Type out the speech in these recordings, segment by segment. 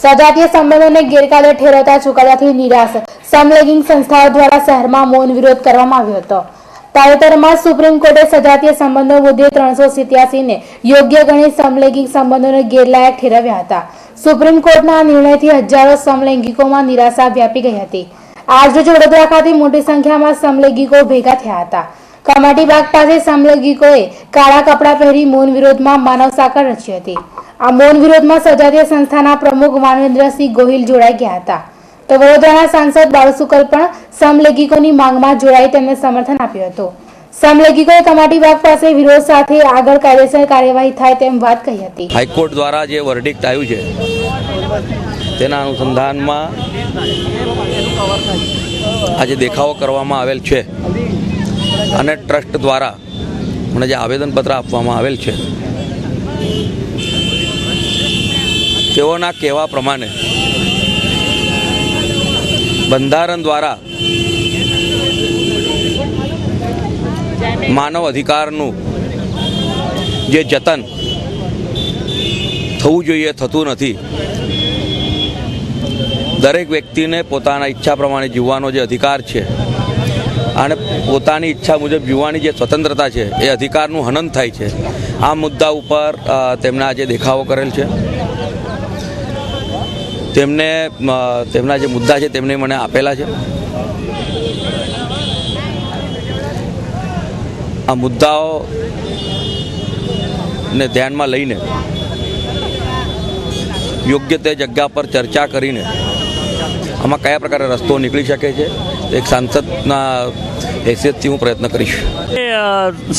સજાતીય સંબંધોને ગેરકાયદે ઠેરવતા ચુકાદાથી નિરાશ સમલૈંગિક સંસ્થાઓ દ્વારા શહેરમાં મૌન વિરોધ કરવામાં આવ્યો હતો। તાજેતરમાં સુપ્રીમ કોર્ટે સજાતીય સંબંધો મુદ્દે 387 ને યોગ્ય ગણી સમલૈંગિક સંબંધોને ગેરલાયક ઠેરવ્યા હતા। સુપ્રીમ કોર્ટના નિર્ણયથી હજારો સમલૈંગિકોમાં નિરાશા વ્યાપી ગઈ હતી। આજરોજ વડોદરા ખાતે મોટી સંખ્યામાં સમલૈંગિકો ભેગા થયા હતા। કમાટીબાગ પાસે સમલૈંગિકોએ કાળા કપડાં પહેરી મૌન વિરોધમાં માનવ સાંકળ રચી હતી। આ મૌન વિરોધમાં સજાતીય સંસ્થાના પ્રમુખ માનવેન્દ્રસિંહ ગોહિલ જોડાઈ ગયા હતા। તો વડોદરાના સાંસદ બાળસુકલ પણ સમલૈંગિકોની માંગમાં જોડાઈ તેમને સમર્થન આપ્યું હતું। સમલૈંગિકોએ કમાટીબાગ પાસે વિરોધ સાથે આગળ કાયદેસર કાર્યવાહી થાય તેમ વાત કહી હતી। હાઈકોર્ટ દ્વારા જે વર્ડિક્ટ આવ્યું છે તેના અનુસંધાનમાં આજે દેખાવો કરવામાં આવેલ છે અને ટ્રસ્ટ દ્વારા મને જે આવેદનપત્ર આપવામાં આવેલ છે તેઓના કહેવા પ્રમાણે બંધારણ દ્વારા માનવ અધિકારનું જે જતન થવું જોઈએ થતું નથી। દરેક વ્યક્તિને પોતાના ઈચ્છા પ્રમાણે જીવવાનો જે અધિકાર છે અને પોતાની ઈચ્છા મુજબ જીવવાની જે સ્વતંત્રતા છે એ અધિકારનું હનન થાય છે। આ મુદ્દા ઉપર તેમણે આજે દેખાવો કરેલ છે। તેમને તેમના જે મુદ્દા છે તેમને મને આપેલા છે। આ મુદ્દાઓને ધ્યાનમાં લઈને યોગ્ય તે જગ્યા પર ચર્ચા કરીને આમાં કયા પ્રકારે રસ્તો નીકળી શકે છે એક સાંસદના હેસિયતથી હું પ્રયત્ન કરીશ।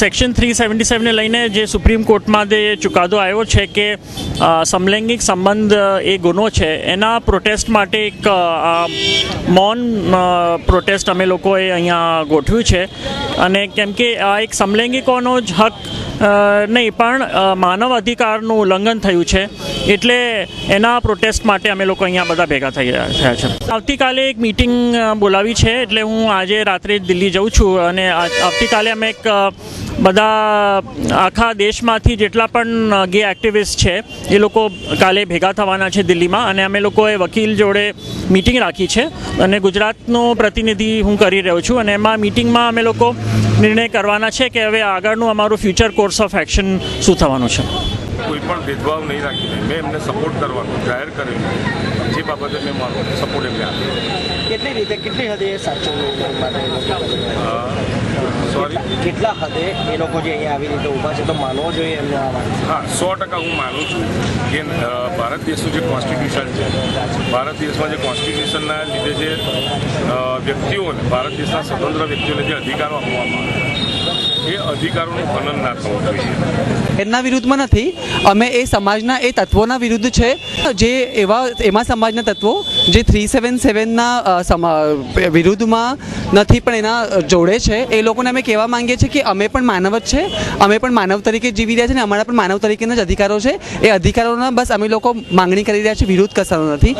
સેક્શન 377 ને લઈને જે સુપ્રીમ કોર્ટમાં જે ચુકાદો આવ્યો છે કે સમલૈંગિક સંબંધ એ ગુનો છે એના પ્રોટેસ્ટ માટે એક મૌન પ્રોટેસ્ટ અમે લોકોએ અહીંયા ગોઠવ્યું છે। અને કેમ કે આ એક સમલૈંગિકોનો જ હક નહીં પણ માનવ અધિકારનું ઉલ્લંઘન થયું છે એટલે એના પ્રોટેસ્ટ માટે અમે લોકો અહીંયા બધા ભેગા થયા છે। આવતીકાલે એક મિટિંગ બોલાવી છે એટલે હું આજે રાત્રે દિલ્હી જઉં છું અને આવતીકાલે અમે એક બધા આખા દેશમાંથી જેટલા પણ ગે એક્ટિવિસ્ટ છે એ લોકો કાલે ભેગા થવાના છે દિલ્હીમાં અને અમે લોકોએ વકીલ જોડે મિટિંગ રાખી છે અને ગુજરાતનો પ્રતિનિધિ હું કરી રહ્યો છું અને એમાં મિટિંગમાં અમે લોકો નિર્ણય કરવાના છે કે હવે આગળનું અમારું ફ્યુચર કોર્સ ઓફ એક્શન શું થવાનું છે। કોઈ પણ ભેદભાવ નહીં રાખીને મેં એમને સપોર્ટ કરવાનો જાહેર કરેલું જે બાબતે મેં મારો સપોર્ટ એમને આપ્યો। કેટલી હદે સાચવવું સોરી કેટલા હદે એ લોકો જે અહીંયા આવી રીતે ઊભા છે તો માનવો જોઈએ એમનો આ વાત? હા 100% હું માનું છું કે ભારત દેશનું જે કોન્સ્ટિટ્યુશન છે ભારત દેશમાં જે કોન્સ્ટિટ્યુશનના લીધે જે વ્યક્તિઓને ભારત દેશના સ્વતંત્ર વ્યક્તિઓને જે અધિકારો આપવામાં આવે એ અધિકારોનું હનન ના થવું જોઈએ। એના વિરુદ્ધમાં નથી, અમે એ સમાજના એ તત્વોના વિરુદ્ધ છે જે એમાં સમાજના તત્વો જે 377ના વિરુદ્ધમાં નથી પણ એના જોડે છે એ લોકોને અમે કહેવા માંગીએ છીએ કે અમે પણ માનવ જ છે, અમે પણ માનવ તરીકે જીવી રહ્યા છીએ અને અમારા પણ માનવ તરીકેના જ અધિકારો છે। એ અધિકારોના બસ અમે લોકો માંગણી કરી રહ્યા છીએ, વિરોધ કરવાનો નથી।